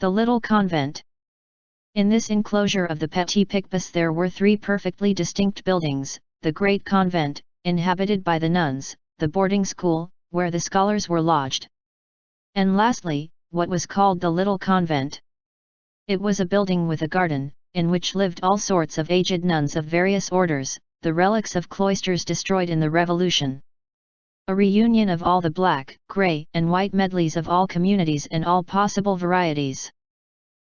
The little convent. In this enclosure of the Petit Picpus there were three perfectly distinct buildings: the great convent, inhabited by the nuns, the boarding school, where the scholars were lodged, and lastly, what was called the little convent. It was a building with a garden, in which lived all sorts of aged nuns of various orders, the relics of cloisters destroyed in the Revolution. A reunion of all the black, grey, and white medleys of all communities and all possible varieties.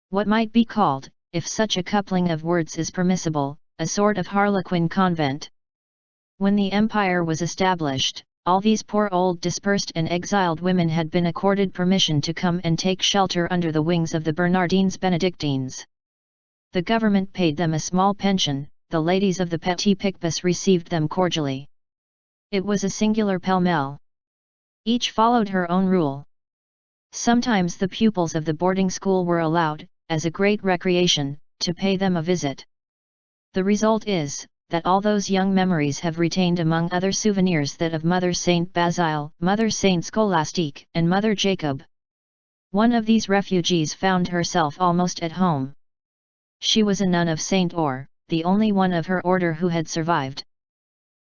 What might be called, if such a coupling of words is permissible, a sort of harlequin convent. When the empire was established, all these poor old dispersed and exiled women had been accorded permission to come and take shelter under the wings of the Bernardines Benedictines. The government paid them a small pension, the ladies of the Petit Picpus received them cordially. It was a singular pell-mell. Each followed her own rule. Sometimes the pupils of the boarding school were allowed, as a great recreation, to pay them a visit. The result is, that all those young memories have retained among other souvenirs that of Mother Saint Basile, Mother Saint Scholastique, and Mother Jacob. One of these refugees found herself almost at home. She was a nun of Saint Or, the only one of her order who had survived.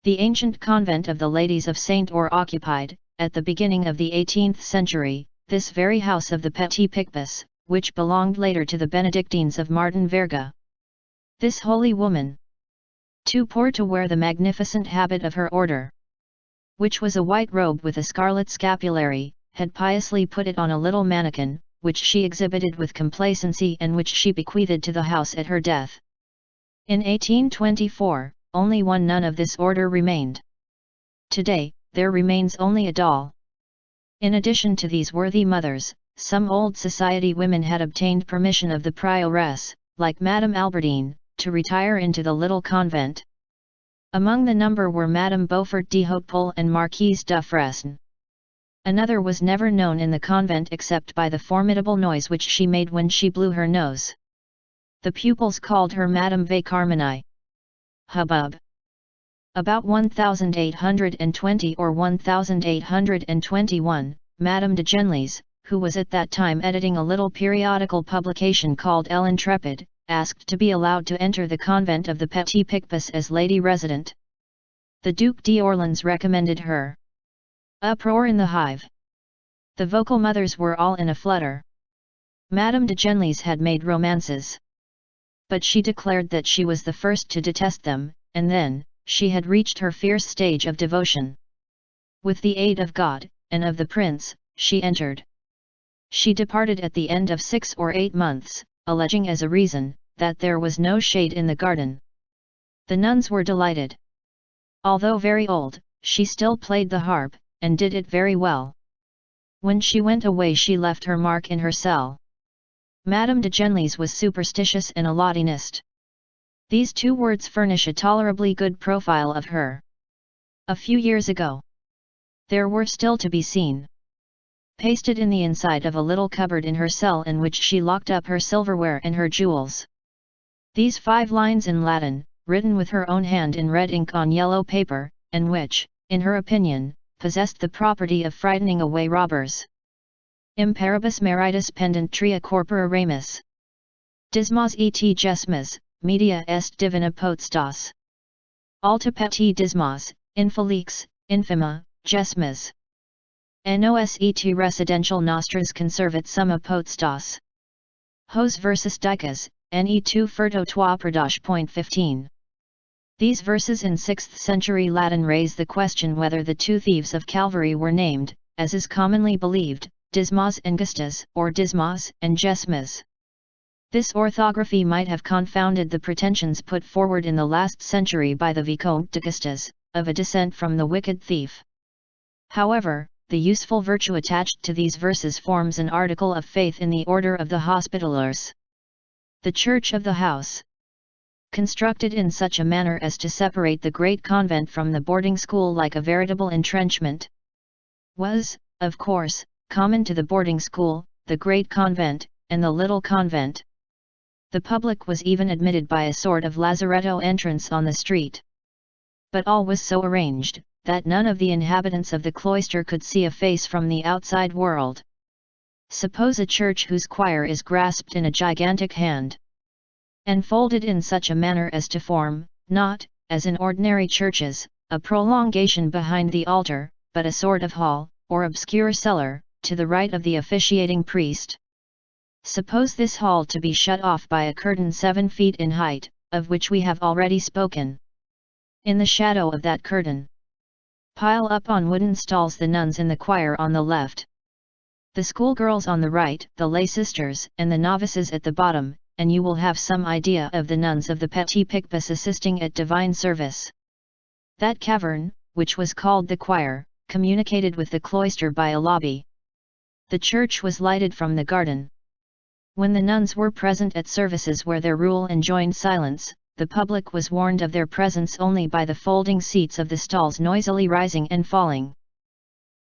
The ancient convent of the Ladies of Saint Or occupied, at the beginning of the 18th century, this very house of the Petit Picpus, which belonged later to the Benedictines of Martin Verga. This holy woman, too poor to wear the magnificent habit of her order, which was a white robe with a scarlet scapulary, had piously put it on a little mannequin, which she exhibited with complacency and which she bequeathed to the house at her death. In 1824, only one nun of this order remained. Today, there remains only a doll. In addition to these worthy mothers, some old society women had obtained permission of the prioress, like Madame Albertine, to retire into the little convent. Among the number were Madame Beaufort de Hautpoul and Marquise de Fresne. Another was never known in the convent except by the formidable noise which she made when she blew her nose. The pupils called her Madame Vacarmini. Hubbub. About 1820 or 1821, Madame de Genlis, who was at that time editing a little periodical publication called L'Intrépide, asked to be allowed to enter the convent of the Petit Picpus as lady resident. The Duc d'Orléans recommended her. Uproar in the hive. The vocal mothers were all in a flutter. Madame de Genlis had made romances, but she declared that she was the first to detest them, and then, she had reached her fierce stage of devotion. With the aid of God, and of the Prince, she entered. She departed at the end of 6 or 8 months, alleging as a reason, that there was no shade in the garden. The nuns were delighted. Although very old, she still played the harp, and did it very well. When she went away she left her mark in her cell. Madame de Genlis was superstitious and a Latinist. These two words furnish a tolerably good profile of her. A few years ago, there were still to be seen, pasted in the inside of a little cupboard in her cell in which she locked up her silverware and her jewels, these 5 lines in Latin, written with her own hand in red ink on yellow paper, and which, in her opinion, possessed the property of frightening away robbers. Imparibus meritus pendent tria corpora ramus. Dismas et gesmas, media est divina potestas. Alta peti dismas, infelix, infima, gesmas. Nos et residential nostras conservat summa potestas. Hos versus dicas, ne tu furto toi perdash. 15. These verses in 6th century Latin raise the question whether the 2 thieves of Calvary were named, as is commonly believed, Dismas and Gustas, or Dismas and Gesmas. This orthography might have confounded the pretensions put forward in the last century by the Vicomte de Gustas, of a descent from the wicked thief. However, the useful virtue attached to these verses forms an article of faith in the order of the Hospitallers. The Church of the House, constructed in such a manner as to separate the great convent from the boarding school like a veritable entrenchment, was, of course, common to the boarding school, the great convent, and the little convent. The public was even admitted by a sort of lazaretto entrance on the street. But all was so arranged, that none of the inhabitants of the cloister could see a face from the outside world. Suppose a church whose choir is grasped in a gigantic hand, and folded in such a manner as to form, not, as in ordinary churches, a prolongation behind the altar, but a sort of hall, or obscure cellar, to the right of the officiating priest. Suppose this hall to be shut off by a curtain 7 feet in height, of which we have already spoken. In the shadow of that curtain, pile up on wooden stalls the nuns in the choir on the left, the schoolgirls on the right, the lay sisters and the novices at the bottom, and you will have some idea of the nuns of the Petit Picpus assisting at divine service. That cavern, which was called the choir, communicated with the cloister by a lobby. The church was lighted from the garden. When the nuns were present at services where their rule enjoined silence, the public was warned of their presence only by the folding seats of the stalls noisily rising and falling.